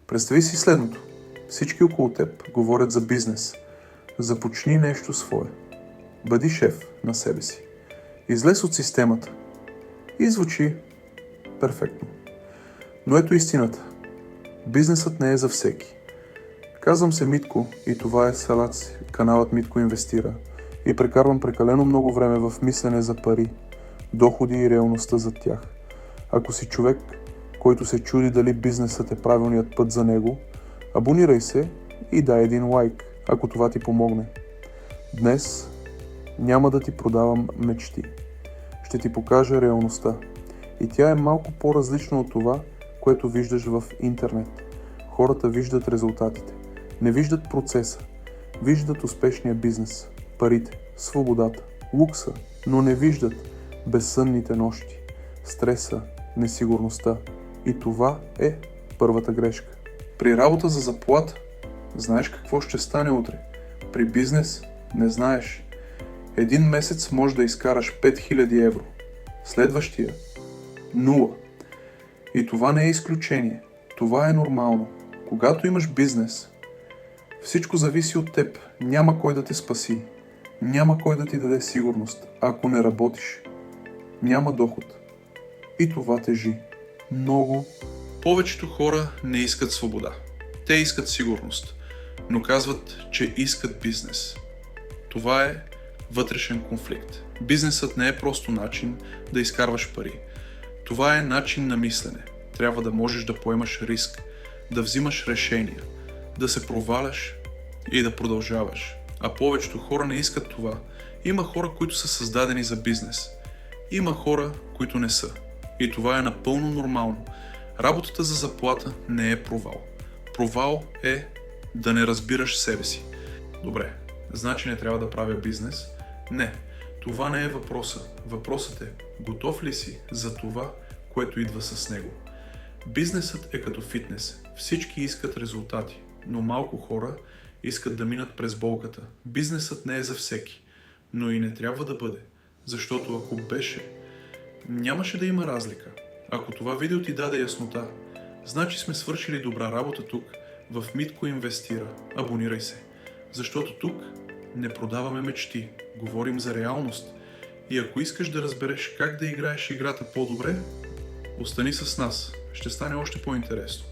Представи си следното. Всички около теб говорят за бизнес. Започни нещо свое. Бъди шеф на себе си. Излез от системата. И звучи перфектно. Но ето истината. Бизнесът не е за всеки. Казвам се Митко и това е каналът Митко инвестира. И прекарвам прекалено много време в мислене за пари, доходи и реалността за тях. Ако си човек, който се чуди дали бизнесът е правилният път за него, абонирай се и дай един лайк, ако това ти помогне. Днес няма да ти продавам мечти. Ще ти покажа реалността. И тя е малко по-различна от това, което виждаш в интернет. Хората виждат резултатите. Не виждат процеса. Виждат успешния бизнес, парите, свободата, лукса, но не виждат безсънните нощи, стреса, несигурността. И това е първата грешка. При работа за заплата знаеш какво ще стане утре. При бизнес не знаеш. Един месец може да изкараш 5000 евро. Следващия – 0. И това не е изключение. Това е нормално. Когато имаш бизнес, всичко зависи от теб. Няма кой да те спаси. Няма кой да ти даде сигурност. Ако не работиш, няма доход. И това тежи. Много. Повечето хора не искат свобода. Те искат сигурност, но казват, че искат бизнес. Това е вътрешен конфликт. Бизнесът не е просто начин да изкарваш пари. Това е начин на мислене. Трябва да можеш да поемаш риск, да взимаш решения, да се проваляш и да продължаваш. А повечето хора не искат това. Има хора, които са създадени за бизнес. Има хора, които не са. И това е напълно нормално. Работата за заплата не е провал. Провал е да не разбираш себе си. Добре, значи не трябва да правя бизнес? Не, това не е въпроса. Въпросът е, готов ли си за това, което идва с него? Бизнесът е като фитнес. Всички искат резултати, но малко хора искат да минат през болката. Бизнесът не е за всеки, но и не трябва да бъде, защото ако беше, нямаше да има разлика. Ако това видео ти даде яснота, значи сме свършили добра работа тук, в Митко инвестира. Абонирай се, защото тук не продаваме мечти, говорим за реалност. И ако искаш да разбереш как да играеш играта по-добре, остани с нас, ще стане още по-интересно.